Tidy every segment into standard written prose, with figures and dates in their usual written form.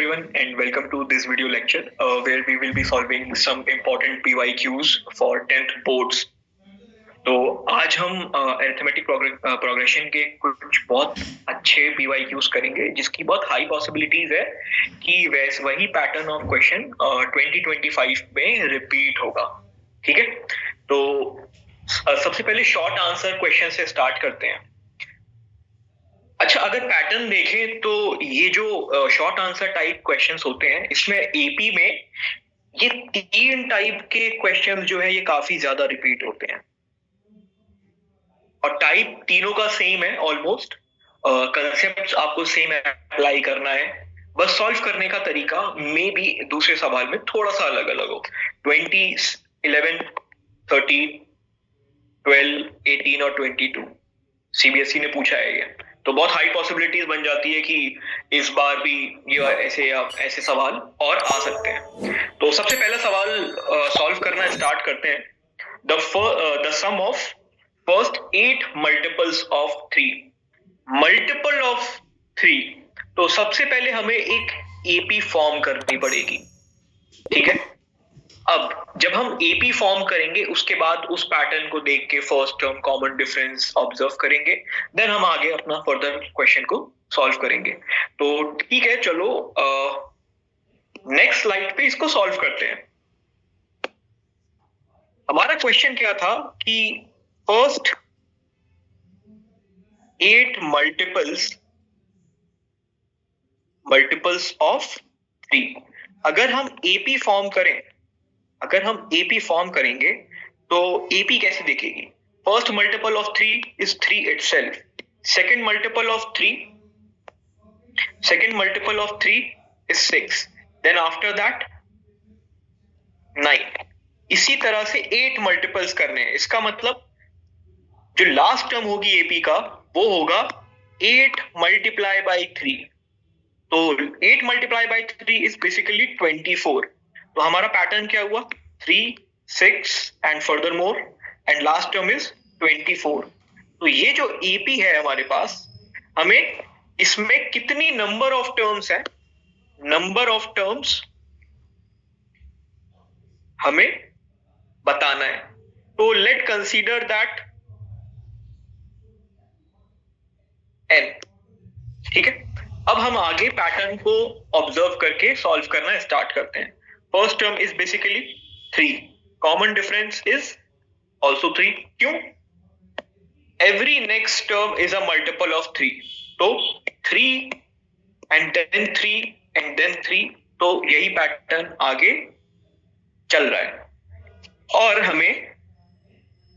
everyone, and welcome to this video lecture where we will be solving some important PYQs for 10th boards. तो आज हम arithmetic progression के कुछ बहुत अच्छे PYQs करेंगे जिसकी बहुत हाई पॉसिबिलिटीज है कि वही पैटर्न ऑफ क्वेश्चन 2025 में रिपीट होगा. ठीक है, तो सबसे पहले शॉर्ट आंसर क्वेश्चन से स्टार्ट करते हैं. अच्छा, अगर पैटर्न देखें तो ये जो शॉर्ट आंसर टाइप क्वेश्चंस होते हैं इसमें एपी में ये 3 टाइप के क्वेश्चंस जो है ये काफी ज्यादा रिपीट होते हैं और टाइप तीनों का सेम है ऑलमोस्ट. कंसेप्ट आपको सेम अप्लाई करना है, बस सॉल्व करने का तरीका मे भी दूसरे सवाल में थोड़ा सा अलग अलग हो. 20, 11, 13, 12, 18 और 22 सीबीएसई ने पूछा है ये, तो बहुत हाई पॉसिबिलिटीज बन जाती है कि इस बार भी ये ऐसे सवाल और आ सकते हैं. तो सबसे पहला सवाल सॉल्व करना स्टार्ट करते हैं. The sum of first 8 multiples of 3. Multiple of 3, तो सबसे पहले हमें एक एपी फॉर्म करनी पड़ेगी. ठीक है, अब जब हम एपी फॉर्म करेंगे उसके बाद उस पैटर्न को देख के first term common difference observe करेंगे, देन हम आगे अपना फर्दर क्वेश्चन को सॉल्व करेंगे. तो ठीक है, चलो नेक्स्ट स्लाइड पे इसको सॉल्व करते हैं. हमारा क्वेश्चन क्या था कि फर्स्ट 8 मल्टीपल्स ऑफ 3. अगर हम एपी फॉर्म करेंगे तो एपी कैसे दिखेगी? First multiple of 3 is 3 itself. Second multiple of 3 is 6. Then after that 9. इसी तरह से 8 मल्टीपल्स करने हैं. इसका मतलब जो लास्ट टर्म होगी एपी का वो होगा 8 मल्टीप्लाई बाई 3. तो 8 मल्टीप्लाई बाई 3 इज बेसिकली 24. तो हमारा पैटर्न क्या हुआ? 3, 6 and further more and last term is 24. तो ये जो एपी है हमारे पास, हमें इसमें कितनी नंबर ऑफ टर्म्स है, नंबर ऑफ टर्म्स हमें बताना है. तो लेट कंसीडर दैट n. ठीक है, अब हम आगे पैटर्न को ऑब्जर्व करके सॉल्व करना स्टार्ट करते हैं. First term is basically 3. Common difference is also 3. क्यों? Every next term is a multiple of 3. तो 3 एंड देन 3 एंड देन 3. तो यही पैटर्न आगे चल रहा है. और हमें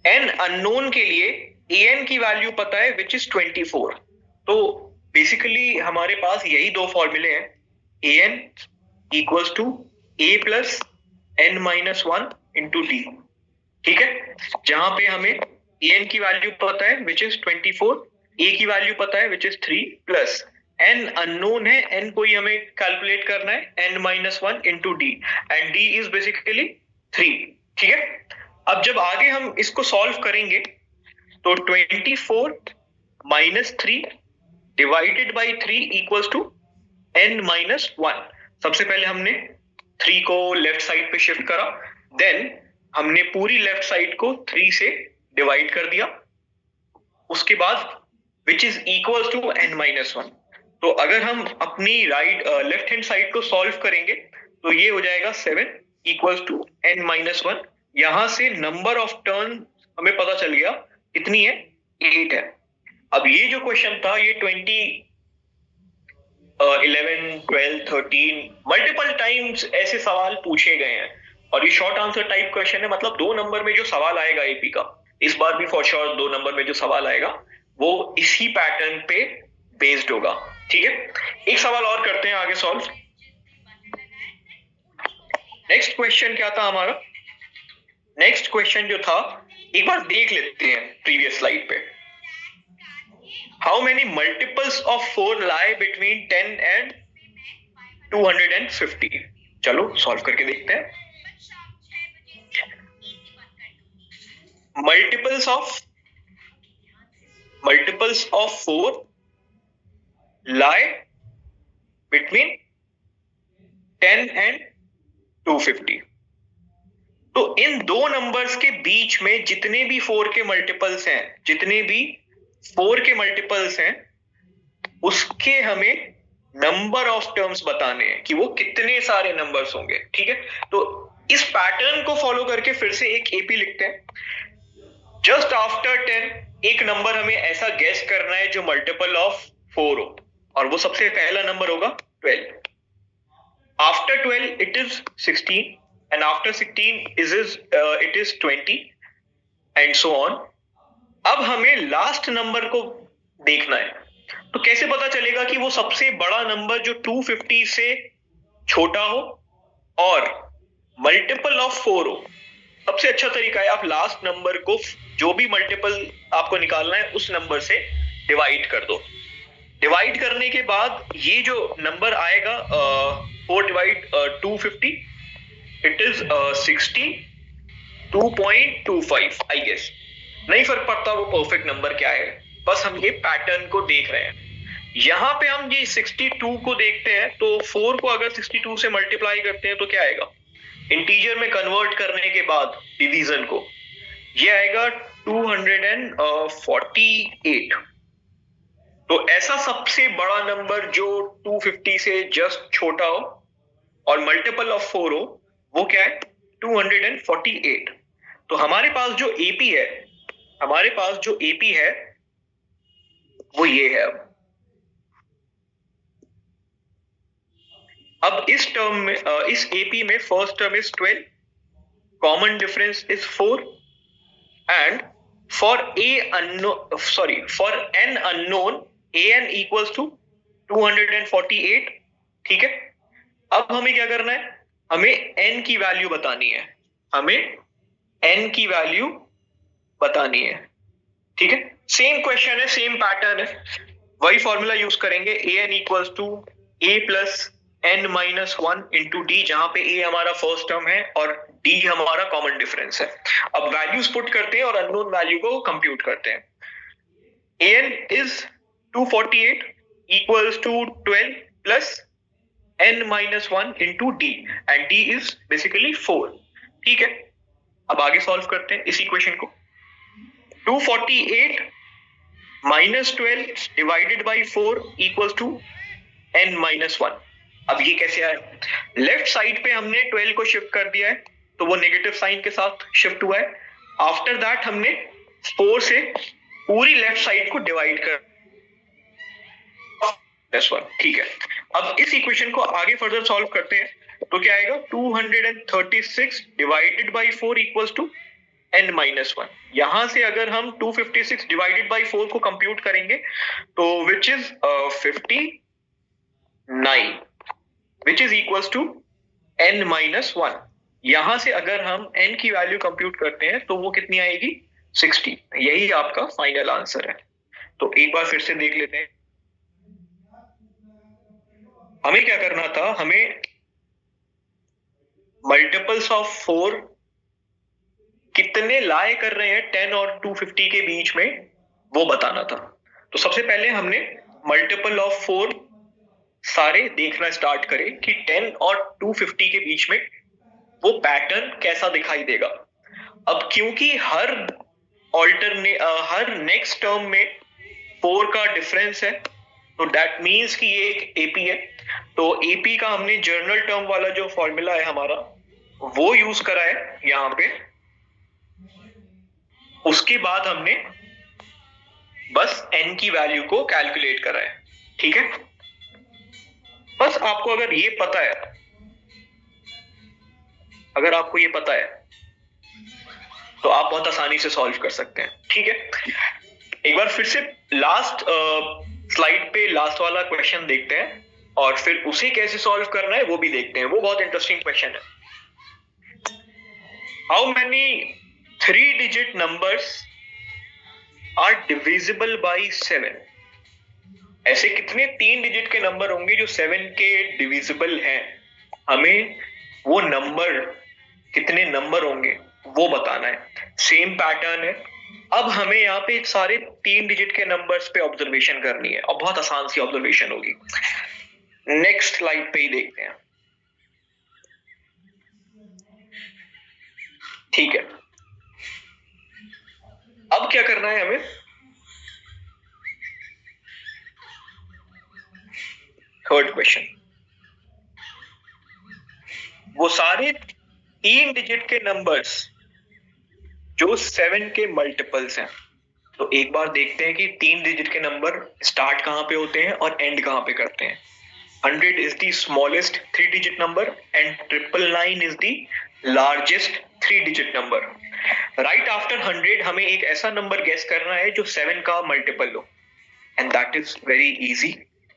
n अननोन के लिए an की वैल्यू पता है विच इज 24. तो बेसिकली हमारे पास यही दो फॉर्मूले हैं. an equals to a plus n minus 1 into d. ठीक है, जहां पे हमें an की वैल्यू पता है विच इज 24, a की वैल्यू पता है which is 3 plus n unknown है, n को ही हमें कैलकुलेट करना है, n minus 1 into D and d is basically 3. ठीक है, अब जब आगे हम इसको सॉल्व करेंगे तो 24 minus 3 divided by 3 equals to n minus 1. सबसे पहले हमने 3 को लेफ्ट साइड पे शिफ्ट करा, देन हमने पूरी लेफ्ट साइड को 3 से डिवाइड कर दिया, उसके बाद which is equals to n minus 1. तो अगर हम अपनी लेफ्ट हैंड साइड को सॉल्व करेंगे तो ये हो जाएगा 7 इक्वल्स टू n माइनस 1. यहां से नंबर ऑफ टर्न हमें पता चल गया कितनी है, 8 है. अब ये जो क्वेश्चन था ये 20, 11, 12, 13 मल्टीपल टाइम्स ऐसे सवाल पूछे गए हैं और ये शॉर्ट आंसर टाइप क्वेश्चन है. मतलब 2 नंबर में जो सवाल आएगा एपी का, इस बार भी फॉर श्योर 2 नंबर में जो सवाल आएगा वो इसी पैटर्न पे बेस्ड होगा. ठीक है, एक सवाल और करते हैं आगे सॉल्व. नेक्स्ट क्वेश्चन क्या था हमारा? नेक्स्ट क्वेश्चन जो था एक बार देख लेते हैं प्रीवियस स्लाइड पे. How many multiples of 4 lie between 10 and 250? चलो सॉल्व करके देखते हैं. Multiples of 4 lie between 10 and 250। तो इन दो नंबर्स के बीच में जितने भी 4 के मल्टीपल्स हैं, उसके हमें नंबर ऑफ टर्म्स बताने हैं कि वो कितने सारे नंबर्स होंगे। ठीक है, तो इस पैटर्न को फॉलो करके फिर से एक एपी लिखते हैं। जस्ट आफ्टर 10 एक नंबर हमें ऐसा गेस करना है जो मल्टीपल ऑफ 4 हो, और वो सबसे पहला नंबर होगा 12। After 12 it is 16, and after 16 it is 20 and so on। अब हमें लास्ट नंबर को देखना है, तो कैसे पता चलेगा कि वो सबसे बड़ा नंबर जो 250 से छोटा हो और मल्टीपल ऑफ 4 हो? सबसे अच्छा तरीका है आप लास्ट नंबर को, जो भी मल्टीपल आपको निकालना है, उस नंबर से डिवाइड कर दो। डिवाइड करने के बाद ये जो नंबर आएगा 4 divide 250, it is 62.25 I guess. नहीं फर्क पड़ता वो परफेक्ट नंबर क्या है, बस हम ये पैटर्न को देख रहे हैं। यहां पे हम ये 62 को देखते हैं, तो 4 को अगर 62 से मल्टीप्लाई करते हैं तो क्या आएगा? इंटीजर में कन्वर्ट करने के बाद डिवीजन को ये आएगा 248। तो ऐसा सबसे बड़ा नंबर जो 250 से जस्ट छोटा हो और मल्टीपल ऑफ 4 हो, वो क्या है? 248। तो हमारे पास जो एपी है वो ये है। अब इस टर्म में, इस एपी में first term is 12, common difference is 4, and for n unknown an equals to 248। ठीक है, अब हमें क्या करना है? हमें n की वैल्यू बतानी है। ठीक है, सेम क्वेश्चन है, सेम पैटर्न है, वही फॉर्मूला यूज करेंगे। an equals to a plus n minus 1 into d, जहां पे a हमारा फर्स्ट टर्म है और d हमारा कॉमन डिफरेंस है। अब वैल्यूज पुट करते हैं और अननोन वैल्यू को कंप्यूट करते हैं। an is 248 equals to 12 plus n minus 1 into d, and d is basically 4। ठीक है, अब आगे सॉल्व करते हैं इस इक्वेशन को। 248 minus 12 divided by 4 equals to n minus 1। अब ये कैसे आया? लेफ्ट साइड पे हमने 12 को शिफ्ट कर दिया है, तो वो नेगेटिव साइन के साथ शिफ्ट हुआ है। आफ्टर दैट हमने 4 से पूरी लेफ्ट साइड को डिवाइड कर +1। ठीक है, अब इस इक्वेशन को आगे फर्दर सॉल्व करते हैं, तो क्या आएगा? 236 divided by 4 equals to n minus 1। यहां से अगर हम 256 डिवाइडेड बाई 4 को कंप्यूट करेंगे तो which is 59, which is equals to n minus 1। यहां से अगर हम n की वैल्यू कंप्यूट करते हैं तो वो कितनी आएगी? 60। यही आपका फाइनल आंसर है। तो एक बार फिर से देख लेते हैं, हमें क्या करना था? हमें मल्टीपल्स ऑफ 4 कितने लाए कर रहे हैं 10 और 250 के बीच में, वो बताना था। तो सबसे पहले हमने मल्टीपल ऑफ 4 सारे देखना स्टार्ट करें कि 10 और 250 के बीच में वो पैटर्न कैसा दिखाई देगा। अब क्योंकि हर नेक्स्ट टर्म में 4 का डिफरेंस है, तो दैट मीन्स कि ये एक एपी है। तो एपी का हमने जर्नल टर्म वाला जो फॉर्मूला है हमारा, वो यूज करा है यहां पे। उसके बाद हमने बस n की वैल्यू को कैलकुलेट करा है। ठीक है, बस आपको अगर आपको ये पता है तो आप बहुत आसानी से सॉल्व कर सकते हैं। ठीक है, एक बार फिर से लास्ट स्लाइड पे लास्ट वाला क्वेश्चन देखते हैं और फिर उसे कैसे सॉल्व करना है वो भी देखते हैं। वो बहुत इंटरेस्टिंग क्वेश्चन है। How many 3 digit numbers are divisible by 7? ऐसे कितने 3 डिजिट के नंबर होंगे जो 7 के डिविजिबल हैं? हमें वो नंबर, कितने नंबर होंगे वो बताना है। सेम पैटर्न है। अब हमें यहाँ पे सारे 3 डिजिट के नंबर्स पे ऑब्जर्वेशन करनी है और बहुत आसान सी ऑब्जर्वेशन होगी। नेक्स्ट स्लाइड पे ही देखते हैं। ठीक है, अब क्या करना है हमें? थर्ड क्वेश्चन, वो सारे 3 डिजिट के नंबर्स जो 7 के मल्टीपल्स हैं। तो एक बार देखते हैं कि 3 डिजिट के नंबर स्टार्ट कहां पे होते हैं और एंड कहां पे करते हैं। 100 is the smallest 3-digit number and 999 is the largest 3-digit number. Right after 100 हमें एक ऐसा नंबर गेस करना है जो 7 का मल्टीपल हो, and that is very easy,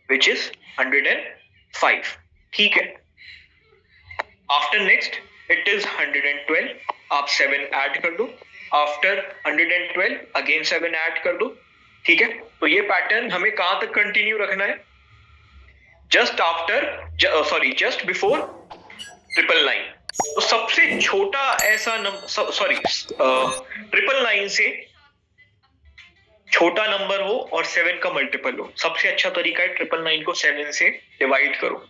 which is 105. ठीक है, आफ्टर नेक्स्ट इट इज 112, आप 7 ऐड कर दो, आफ्टर 112 अगेन 7 ऐड कर दो। ठीक है, तो ये पैटर्न हमें कहां तक कंटिन्यू रखना है? Just before 999। तो सबसे छोटा ऐसा नंबर 999 से छोटा नंबर हो और 7 का मल्टीपल हो, सबसे अच्छा तरीका है 999 को 7 से डिवाइड करो।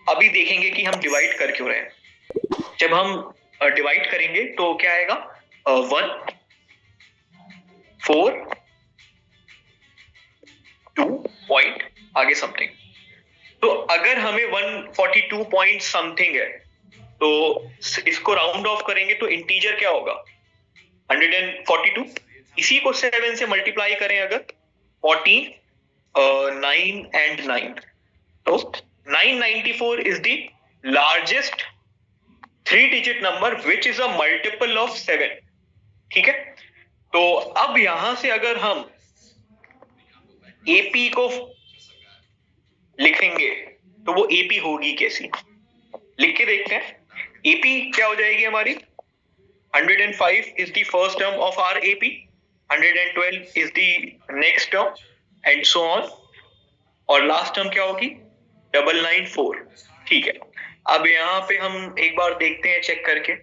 अभी देखेंगे कि हम डिवाइड कर क्यों रहे हैं। जब हम डिवाइड करेंगे तो क्या आएगा? 1 4 2 पॉइंट आगे समथिंग। तो अगर हमें 142 पॉइंट समथिंग है तो इसको राउंड ऑफ करेंगे तो इंटीजर क्या होगा? 142। इसी को 7 से मल्टीप्लाई करें अगर 14 9 एंड 9, तो 994 is the largest 3-digit number which is a multiple of 7। ठीक है, तो अब यहां से अगर हम एपी को लिखेंगे तो वो एपी होगी कैसी, लिख के देखते हैं। एपी क्या हो जाएगी हमारी? 105 is the first term of our AP, 112 is the next term and so on, और लास्ट टर्म क्या होगी? 994। ठीक है, अब यहाँ पे हम एक बार देखते हैं चेक करके।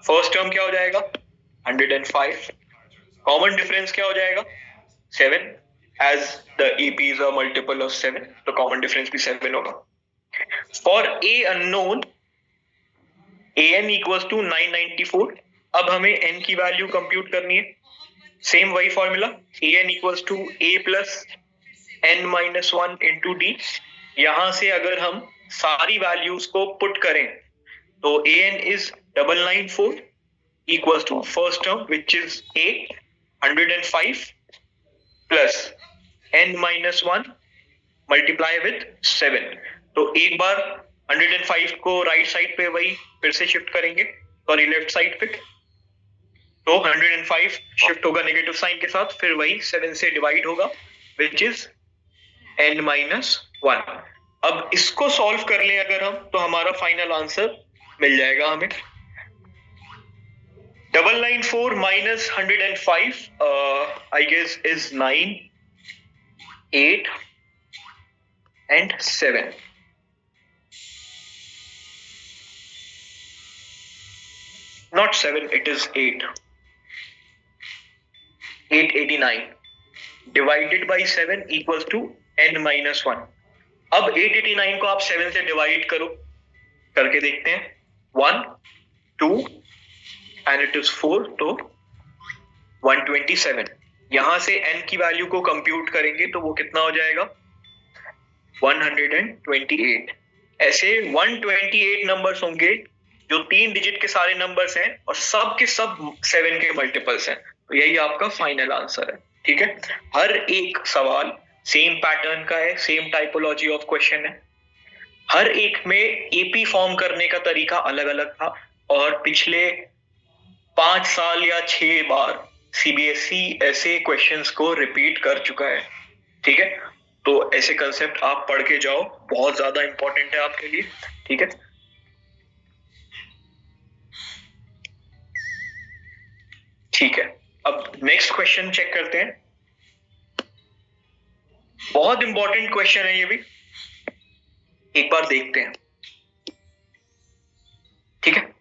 फर्स्ट टर्म क्या हो जाएगा? 105। कॉमन डिफरेंस क्या हो जाएगा? 7, as the AP is a multiple of 7, तो कॉमन डिफरेंस भी 7 होगा। For a unknown an equals to 994। अब हमें n की वैल्यू कंप्यूट करनी है। सेम वही formula, an equals to a plus n minus 1 into d। यहां से अगर हम सारी वैल्यूज को पुट करें तो an is 994 equals to first term which is 8, 105 plus n minus 1 multiply with 7। तो एक बार 105 को राइट साइड पे वही फिर से शिफ्ट करेंगे, सॉरी लेफ्ट साइड पे, तो 105 शिफ्ट होगा नेगेटिव साइन के साथ, फिर वही 7 से डिवाइड होगा which is n minus 1। अब इसको सॉल्व कर लें अगर हम तो हमारा फाइनल आंसर मिल जाएगा हमें। 994 minus 105 I guess is 9, 8 and 7। Not 7, it is 8। 889 divided by 7 equals to n minus 1। अब 889 को आप 7 से डिवाइड करो, करके देखते हैं। 1 2 and it is 4, तो 127। यहां से n की वैल्यू को कंप्यूट करेंगे तो वो कितना हो जाएगा? 128। ऐसे 128 नंबर्स होंगे जो 3 डिजिट के सारे नंबर्स हैं और सब के सब 7 के मल्टीपल्स हैं। तो यही आपका फाइनल आंसर है। ठीक है, हर एक सवाल सेम पैटर्न का है, सेम टाइपोलॉजी ऑफ क्वेश्चन है। हर एक में एपी फॉर्म करने का तरीका अलग अलग था और पिछले 5 साल या 6 बार सीबीएसई ऐसे क्वेश्चंस को रिपीट कर चुका है। ठीक है, तो ऐसे कंसेप्ट आप पढ़ के जाओ, बहुत ज्यादा इंपॉर्टेंट है आपके लिए। ठीक है, ठीक है, अब नेक्स्ट क्वेश्चन चेक करते हैं। बहुत इंपॉर्टेंट क्वेश्चन है ये भी, एक बार देखते हैं। ठीक है,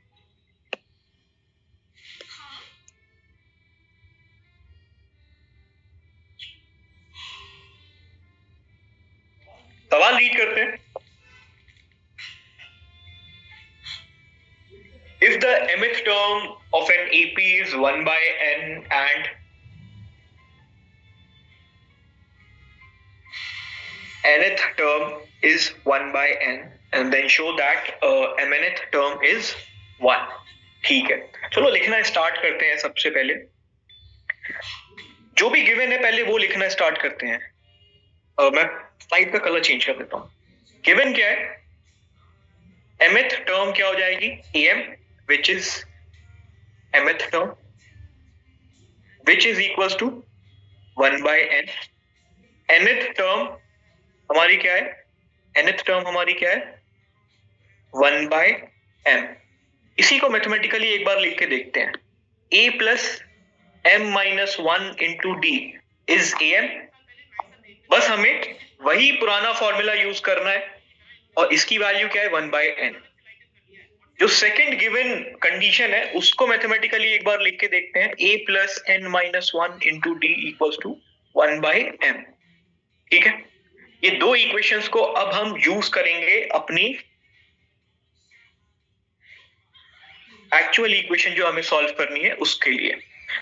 सवाल रीड करते हैं। If the term of an AP is 1 by n and nth term is 1 by n, and then show that mnth term is 1. ठीक है, चलो लिखना स्टार्ट करते हैं. सबसे पहले जो भी गिवन है पहले वो लिखना स्टार्ट करते हैं. मैं स्लाइड का कलर चेंज कर देता हूं. गिवन क्या है? mth टर्म क्या हो जाएगी? am, which is mth term, which is equals to 1 by n. nth term हमारी क्या है? nth टर्म हमारी क्या है? 1 by m. इसी को मैथमेटिकली एक बार लिख के देखते हैं. a plus m minus 1 into d is am. बस हमें वही पुराना फॉर्मूला यूज करना है और इसकी वैल्यू क्या है? 1 by n. जो सेकंड गिवन कंडीशन है उसको मैथमेटिकली एक बार लिख के देखते हैं. a plus n minus 1 into d equals to 1 by m. ठीक है, ये दो इक्वेशंस को अब हम यूज करेंगे अपनी एक्चुअल इक्वेशन जो हमें सॉल्व करनी है उसके लिए.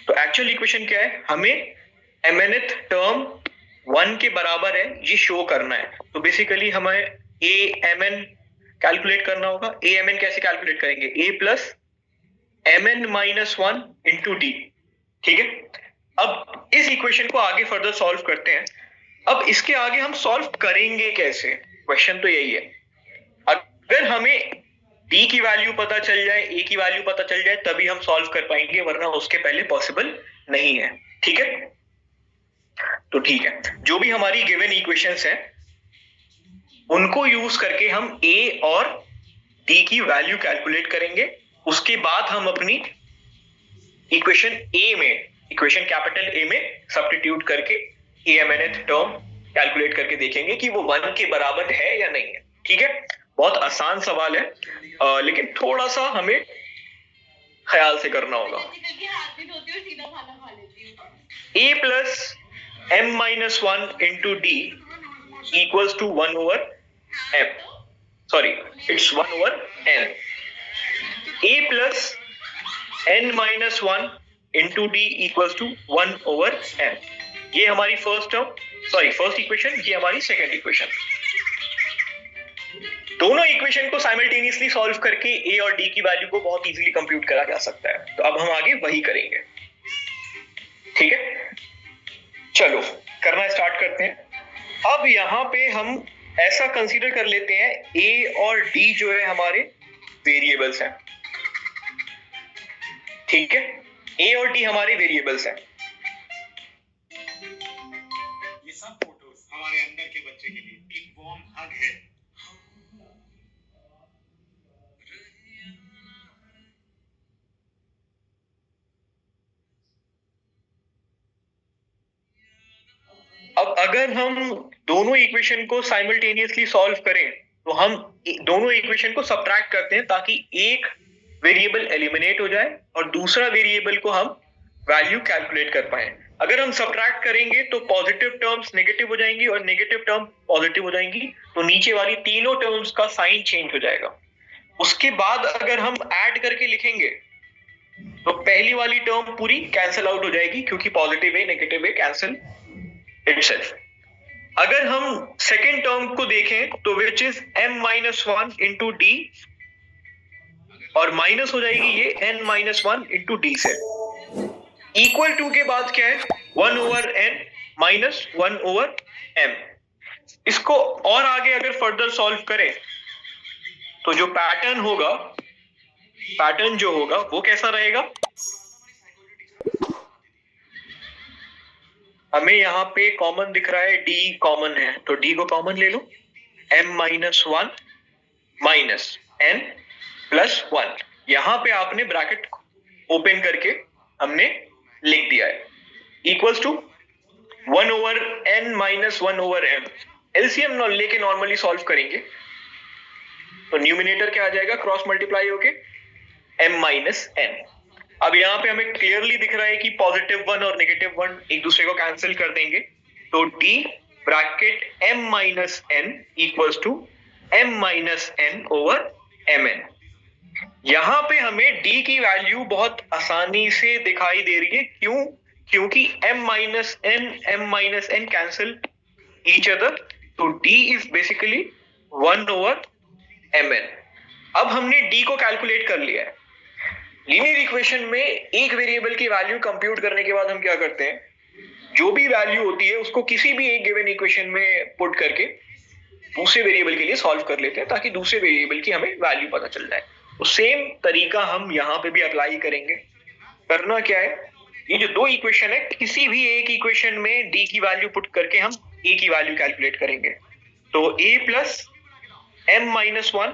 तो एक्चुअल इक्वेशन क्या है? हमें mnth टर्म 1 के बराबर है ये शो करना है. तो बेसिकली हमें amn कैलकुलेट करना होगा. amn कैसे कैलकुलेट करेंगे? a plus mn minus 1 into d. ठीक है, अब इस इक्वेशन को आगे फर्दर सॉल्व करते हैं. अब इसके आगे हम सॉल्व करेंगे कैसे? क्वेश्चन तो यही है. अगर हमें d की वैल्यू पता चल जाए, a की वैल्यू पता चल जाए, तभी हम सॉल्व कर पाएंगे, वरना उसके पहले पॉसिबल नहीं है. ठीक है, तो ठीक है, जो भी हमारी गिवन इक्वेशंस हैं उनको यूज करके हम a और d की वैल्यू कैलकुलेट करेंगे. उसके बाद हम अपनी इक्वेशन a में, इक्वेशन कैपिटल A में सब्स्टिट्यूट करके amnth टर्म कैलकुलेट करके देखेंगे कि वो 1 के बराबर है या नहीं है. ठीक है, बहुत आसान सवाल है, लेकिन थोड़ा सा हमें ख्याल से करना होगा. a plus m minus 1 into d equals to 1 over m. Sorry, it's 1 over n. a plus n minus 1 into d equals to 1 over m. ये हमारी फर्स्ट इक्वेशन, ये हमारी सेकेंड इक्वेशन. दोनों इक्वेशन को साइमल्टेनियसली सॉल्व करके a और d की value को बहुत इजीली कंप्यूट करा जा सकता है. तो अब हम आगे वही करेंगे. ठीक है, चलो करना स्टार्ट करते हैं. अब यहां पे हम ऐसा कंसीडर कर लेते हैं a और d जो है हमारे वेरिएबल्स हैं. ठीक है, a और d हमारे वेरिएबल्स हैं. ये सब फोटोज हमारे अंदर के बच्चे के लिए एक वार्म हग है. अब अगर हम दोनों इक्वेशन को साइमल्टेनियसली सॉल्व करें तो हम दोनों इक्वेशन को सब्ट्रैक्ट करते हैं ताकि एक वेरिएबल एलिमिनेट हो जाए और दूसरा वेरिएबल को हम वैल्यू कैलकुलेट कर पाए. अगर हम सब्ट्रैक्ट करेंगे तो पॉजिटिव टर्म्स नेगेटिव हो जाएंगी और नेगेटिव टर्म पॉजिटिव हो जाएंगी, तो नीचे वाली तीनों टर्म्स का साइन चेंज हो जाएगा. उसके बाद अगर हम ऐड करके लिखेंगे तो पहली वाली टर्म पूरी कैंसिल आउट हो जाएगी क्योंकि पॉजिटिव है नेगेटिव है कैंसिल इटसेल्फ. अगर हम सेकेंड टर्म को देखें तो which is m minus 1 into D और माइनस हो जाएगी ये n माइनस 1 इंटू डी से. इक्वल टू के बाद क्या है? 1 over n minus 1 over m. इसको और आगे अगर फर्दर सॉल्व करें तो जो पैटर्न जो होगा वो कैसा रहेगा? हमें यहाँ पे कॉमन दिख रहा है, d कॉमन है तो d को कॉमन ले लो. m minus 1 minus n plus 1. यहां पे आपने ब्रैकेट ओपन करके हमने लिख दिया है equals to 1 over n minus 1 over m. LCM लेके नॉर्मली सॉल्व करेंगे तो न्यूमिनेटर क्या आ जाएगा? क्रॉस मल्टीप्लाई होके m माइनस n. अब यहाँ पे हमें क्लियरली दिख रहा है कि पॉजिटिव 1 और नेगेटिव 1 एक दूसरे को कैंसिल कर देंगे तो d bracket m minus n equals to m minus n over mn. यहाँ पे हमें d की वैल्यू बहुत आसानी से दिखाई दे रही है, क्यों? क्योंकि m minus n cancel each other, तो d इज बेसिकली 1/mn। अब हमने d को कैलकुलेट कर लिया है। लीनियर इक्वेशन में एक वेरिएबल की वैल्यू कंप्यूट करने के बाद हम क्या करते हैं, जो भी वैल्यू होती है उसको किसी भी एक गिवन इक्वेशन में पुट करके दूसरे वेरिएबल के लिए सॉल्व कर लेते हैं, ताकि दूसरे वेरिएबल की हमें वैल्यू पता चल जाए। तो सेम तरीका हम यहाँ पे भी अप्लाई करेंगे। करना क्या है, ये जो दो इक्वेशन है, किसी भी एक इक्वेशन में d की वैल्यू पुट करके हम a की वैल्यू कैलकुलेट करेंगे। तो a plus m minus 1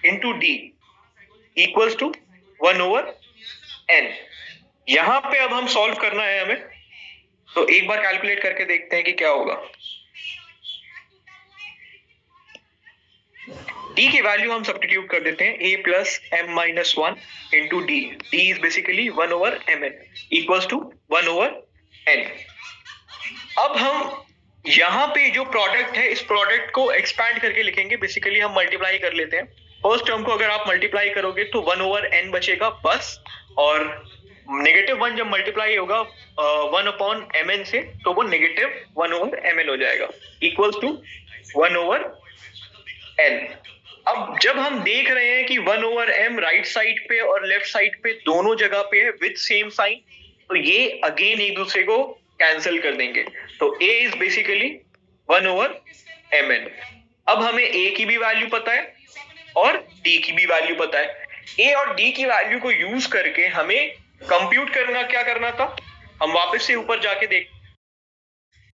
into d equals to 1/n। यहां पे अब हम सॉल्व करना है हमें, तो एक बार कैलकुलेट करके देखते हैं कि क्या होगा। d की वैल्यू हम सब्स्टिट्यूट कर देते हैं, a plus m minus 1 into d, d is basically 1/mn equals to 1/n। अब हम यहाँ पे जो प्रोडक्ट है, इस प्रोडक्ट को एक्सपैंड करके लिखेंगे। बेसिकली हम मल्टीप्लाई कर लेते हैं। फर्स्ट टर्म को अगर आप मल्टीप्लाई करोगे तो 1/n बचेगा बस, और -1 जब मल्टीप्लाई होगा 1/mn से, तो वो -1/mn हो जाएगा इक्वल्स टू 1/n। अब जब हम देख रहे हैं कि 1/m राइट साइड पे और लेफ्ट साइड पे दोनों जगह पे है विद सेम साइन, तो ये अगेन एक दूसरे को कैंसिल कर देंगे। तो a इज बेसिकली 1/mn। अब हमें a की भी वैल्यू पता है और d की भी वैल्यू पता है। a और d की वैल्यू को यूज करके हमें कंप्यूट करना क्या करना था, हम वापस से ऊपर जाके देखते